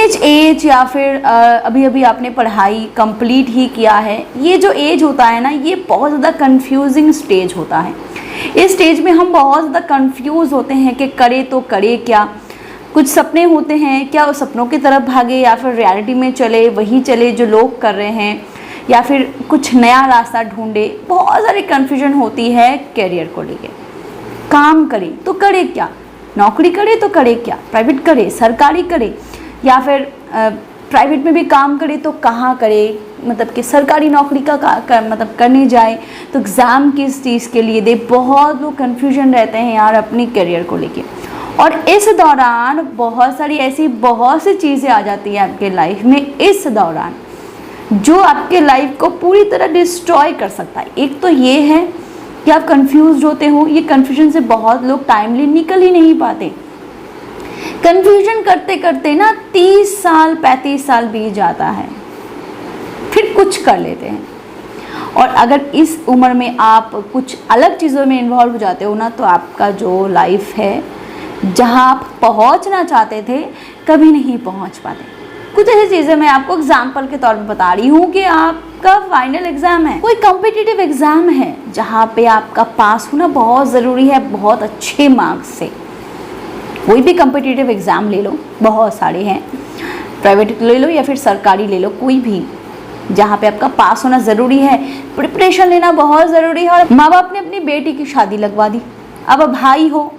Teenage as या फिर अभी अभी आपने पढ़ाई कंप्लीट ही किया है, ये जो एज होता है ना, ये बहुत ज़्यादा कंफ्यूजिंग स्टेज होता है। इस स्टेज में हम बहुत ज़्यादा कंफ्यूज होते हैं कि करे तो करे क्या। कुछ सपने होते हैं, क्या उस सपनों की तरफ भागे या फिर रियलिटी में चले, वही चले जो लोग कर रहे हैं, या फिर कुछ नया रास्ता ढूंढे। बहुत सारी कन्फ्यूजन होती है करियर को लेके। काम करे तो करे क्या, नौकरी करे तो करे क्या, प्राइवेट करे, सरकारी करे, या फिर प्राइवेट में भी काम करे तो कहाँ करे, मतलब कि सरकारी नौकरी का मतलब करने जाए तो एग्ज़ाम किस चीज़ के लिए दे। बहुत लोग कन्फ्यूजन रहते हैं यार अपनी करियर को लेके। और इस दौरान बहुत सी चीज़ें आ जाती हैं आपके लाइफ में इस दौरान, जो आपके लाइफ को पूरी तरह डिस्ट्रॉय कर सकता है। एक तो ये है कि आप कंफ्यूज होते हो, ये कंफ्यूजन से बहुत लोग टाइमली निकल ही नहीं पाते। कंफ्यूजन करते करते ना 30 साल 35 साल बीत जाता है, फिर कुछ कर लेते हैं। और अगर इस उम्र में आप कुछ अलग चीज़ों में इन्वॉल्व हो जाते हो ना, तो आपका जो लाइफ है, जहाँ आप पहुँचना चाहते थे, कभी नहीं पहुँच पाते। कुछ ऐसी चीज़ें मैं आपको एग्जाम्पल के तौर पर बता रही हूँ कि आपका फाइनल एग्ज़ाम है, कोई कॉम्पिटिटिव एग्ज़ाम है जहाँ पे आपका पास होना बहुत ज़रूरी है, बहुत अच्छे मार्क्स से। कोई भी कॉम्पिटिटिव एग्ज़ाम ले लो, बहुत सारे हैं, प्राइवेट ले लो या फिर सरकारी ले लो, कोई भी जहाँ पे आपका पास होना ज़रूरी है, प्रिपरेशन लेना बहुत ज़रूरी है। और माँ बाप ने अपनी बेटी की शादी लगवा दी, अब भाई हो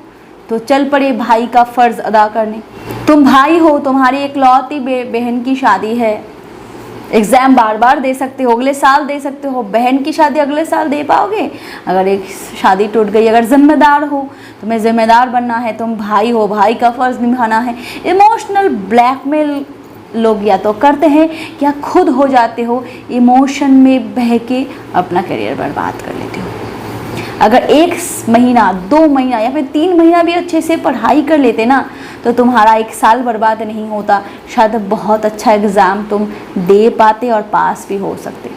तो चल पड़े भाई का फ़र्ज़ अदा करने। तुम भाई हो, तुम्हारी इकलौती बहन की शादी है, एग्ज़ाम बार बार दे सकते हो, अगले साल दे सकते हो, बहन की शादी अगले साल दे पाओगे। अगर एक शादी टूट गई, अगर जिम्मेदार हो, तुम्हें जिम्मेदार बनना है, तुम भाई हो, भाई का फ़र्ज़ निभाना है। इमोशनल ब्लैकमेल लोग या तो करते हैं या खुद हो जाते हो, इमोशन में बह के अपना करियर बर्बाद कर लेते हो। अगर 1 महीना 2 महीना या फिर 3 महीना भी अच्छे से पढ़ाई कर लेते ना, तो तुम्हारा 1 साल बर्बाद नहीं होता, शायद बहुत अच्छा एग्ज़ाम तुम दे पाते और पास भी हो सकते।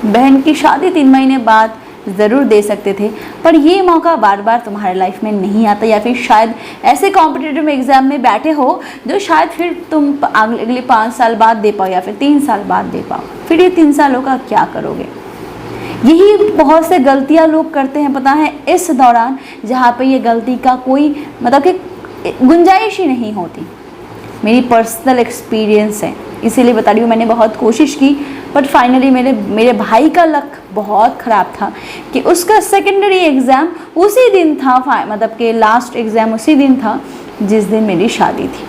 बहन की शादी 3 महीने बाद ज़रूर दे सकते थे, पर ये मौका बार बार तुम्हारे लाइफ में नहीं आता। या फिर शायद ऐसे कॉम्पिटिटिव एग्ज़ाम में बैठे हो जो शायद फिर तुम अगले 5 साल बाद दे पाओ या फिर 3 साल बाद दे पाओ। फिर ये 3 सालों का क्या करोगे? यही बहुत से गलतियां लोग करते हैं, पता है, इस दौरान, जहाँ पे ये गलती का कोई मतलब कि गुंजाइश ही नहीं होती। मेरी पर्सनल एक्सपीरियंस है, इसीलिए बता रही हूँ। मैंने बहुत कोशिश की, बट फाइनली मेरे भाई का लक बहुत ख़राब था कि उसका सेकेंडरी एग्ज़ाम उसी दिन था, मतलब कि लास्ट एग्ज़ाम उसी दिन था जिस दिन मेरी शादी थी।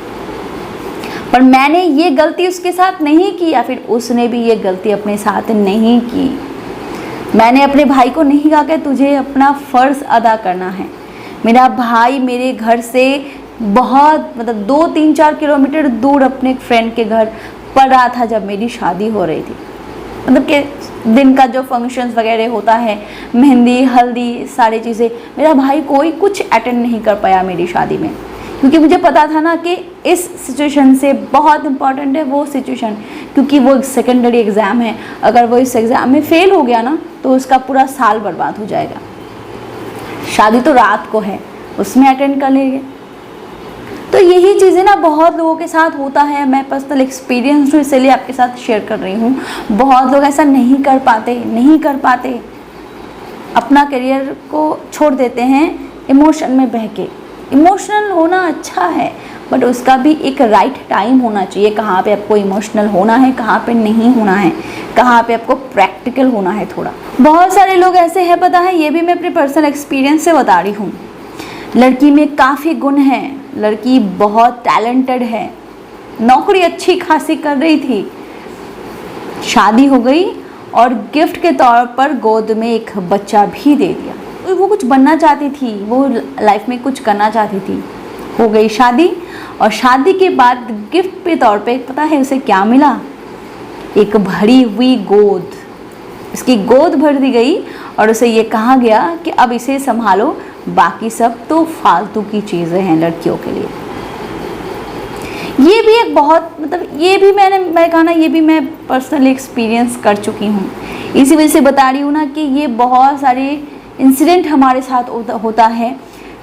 पर मैंने ये गलती उसके साथ नहीं की, या फिर उसने भी ये गलती अपने साथ नहीं की। मैंने अपने भाई को नहीं कहा कि तुझे अपना फ़र्ज़ अदा करना है। मेरा भाई मेरे घर से बहुत मतलब 2-3-4 किलोमीटर दूर अपने फ्रेंड के घर पड़ रहा था जब मेरी शादी हो रही थी। मतलब कि दिन का जो फंक्शंस वगैरह होता है, मेहंदी, हल्दी, सारी चीज़ें, मेरा भाई कोई कुछ अटेंड नहीं कर पाया मेरी शादी में, क्योंकि मुझे पता था ना कि इस सिचुएशन से बहुत इम्पॉर्टेंट है वो सिचुएशन, क्योंकि वो सेकेंडरी एग्ज़ाम है। अगर वो इस एग्ज़ाम में फ़ेल हो गया ना, तो उसका पूरा साल बर्बाद हो जाएगा। शादी तो रात को है, उसमें अटेंड कर लेंगे। तो यही चीज़ें ना बहुत लोगों के साथ होता है। मैं पर्सनल एक्सपीरियंस हूँ, इसलिए आपके साथ शेयर कर रही हूँ। बहुत लोग ऐसा नहीं कर पाते, अपना करियर को छोड़ देते हैं इमोशन में बह के। इमोशनल होना अच्छा है, बट उसका भी एक राइट टाइम होना चाहिए, कहाँ पे आपको इमोशनल होना है, कहाँ पे नहीं होना है, कहाँ पे आपको प्रैक्टिकल होना है थोड़ा। बहुत सारे लोग ऐसे हैं, पता है, ये भी मैं अपने पर्सनल एक्सपीरियंस से बता रही हूँ। लड़की में काफ़ी गुण हैं, लड़की बहुत टैलेंटेड है, नौकरी अच्छी खासी कर रही थी, शादी हो गई और गिफ्ट के तौर पर गोद में एक बच्चा भी दे दिया। वो कुछ बनना चाहती थी, वो लाइफ में कुछ करना चाहती थी, हो गई शादी, और शादी के बाद गिफ्ट के तौर पे पता है उसे क्या मिला? एक भरी हुई गोद। इसकी गोद भर दी गई और उसे ये कहा गया कि अब इसे संभालो, बाकी सब तो फालतू की चीज़ें हैं लड़कियों के लिए। ये भी एक बहुत मतलब ये भी मैं कहा ना, ये भी मैं पर्सनली एक्सपीरियंस कर चुकी हूँ। इसी वजह से बता रही हूँ ना कि ये बहुत सारे इंसिडेंट हमारे साथ होता है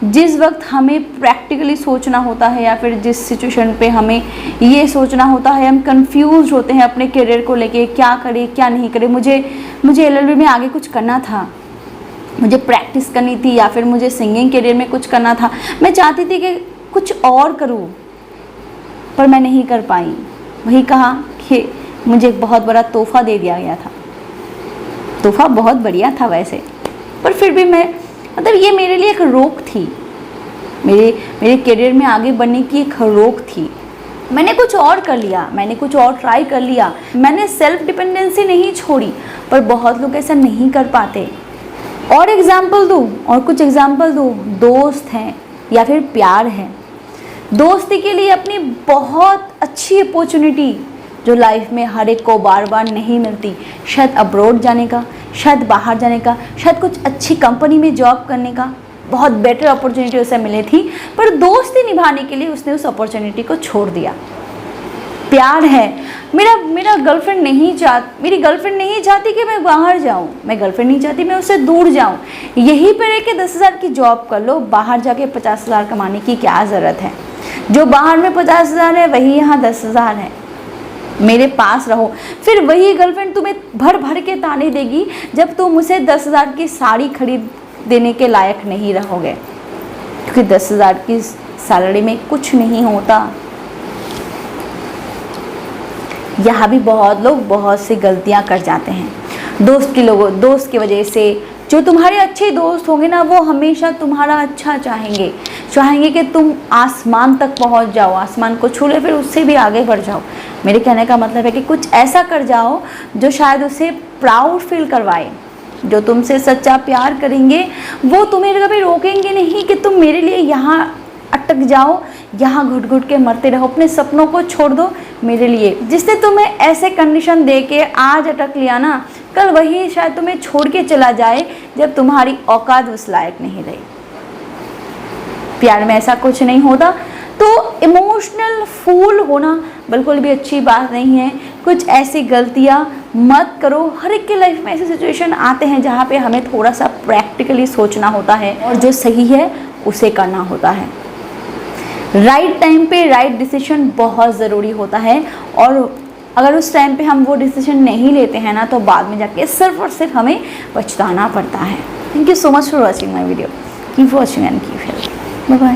जिस वक्त हमें प्रैक्टिकली सोचना होता है या फिर जिस सिचुएशन पे हमें ये सोचना होता है, हम कंफ्यूज होते हैं अपने करियर को लेके, क्या करें क्या नहीं करें। मुझे LLB में आगे कुछ करना था, मुझे प्रैक्टिस करनी थी या फिर मुझे सिंगिंग करियर में कुछ करना था। मैं चाहती थी कि कुछ और करूं, पर मैं नहीं कर पाई। वही कहा कि मुझे एक बहुत बड़ा तोहफा दे दिया गया था। तोहफा बहुत बढ़िया था वैसे, पर फिर भी मैं मतलब ये मेरे लिए एक रोक थी, मेरे करियर में आगे बढ़ने की एक रोक थी। मैंने कुछ और कर लिया, मैंने कुछ और ट्राई कर लिया, मैंने सेल्फ डिपेंडेंसी नहीं छोड़ी, पर बहुत लोग ऐसा नहीं कर पाते। और एग्जाम्पल दूँ, और कुछ एग्जाम्पल दूँ, दोस्त हैं या फिर प्यार है। दोस्ती के लिए अपनी बहुत अच्छी अपॉर्चुनिटी जो लाइफ में हर एक को बार बार नहीं मिलती, शायद अब्रॉड जाने का, शायद बाहर जाने का, शायद कुछ अच्छी कंपनी में जॉब करने का, बहुत बेटर अपॉर्चुनिटी उसे मिली थी, पर दोस्ती निभाने के लिए उसने उस अपॉर्चुनिटी को छोड़ दिया। प्यार है, मेरी गर्लफ्रेंड नहीं चाहती कि मैं बाहर जाऊं, मैं गर्लफ्रेंड नहीं चाहती मैं उससे दूर जाऊं। यहीं पर है कि 10,000 की जॉब कर लो, बाहर जाके 50,000 कमाने की क्या ज़रूरत है। जो बाहर में 50,000 है वही यहाँ 10,000 है, मेरे पास रहो। फिर वही गर्लफ्रेंड तुम्हें भर भर के ताने देगी जब तुम उसे 10,000 की साड़ी खरीद देने के लायक नहीं रहोगे, क्योंकि 10,000 की सैलरी में कुछ नहीं होता। यहाँ भी बहुत लोग बहुत सी गलतियाँ कर जाते हैं दोस्त की वजह से। जो तुम्हारे अच्छे दोस्त होंगे ना, वो हमेशा तुम्हारा अच्छा चाहेंगे कि तुम आसमान तक पहुंच जाओ, आसमान को छू ले, फिर उससे भी आगे बढ़ जाओ। मेरे कहने का मतलब है कि कुछ ऐसा कर जाओ जो शायद उसे प्राउड फील करवाए। जो तुमसे सच्चा प्यार करेंगे वो तुम्हें कभी रोकेंगे नहीं कि तुम मेरे लिए यहाँ अटक जाओ, यहाँ घुट घुट के मरते रहो, अपने सपनों को छोड़ दो मेरे लिए। जिसने तुम्हें ऐसे कंडीशन दे के आज अटक लिया ना, कल वही शायद तुम्हें छोड़ के चला जाए जब तुम्हारी औकात उस लायक नहीं रही। प्यार में ऐसा कुछ नहीं होता, तो इमोशनल फूल होना बिल्कुल भी अच्छी बात नहीं है। कुछ ऐसी गलतियाँ मत करो। हर एक की लाइफ में ऐसे सिचुएशन आते हैं जहाँ पे हमें थोड़ा सा प्रैक्टिकली सोचना होता है और जो सही है उसे करना होता है। राइट टाइम पे राइट डिसीजन बहुत ज़रूरी होता है, और अगर उस टाइम पे हम वो डिसीजन नहीं लेते हैं ना, तो बाद में जाके सिर्फ और सिर्फ हमें पछताना पड़ता है। Thank you so much for watching my video. Keep watching and keep help. Bye bye.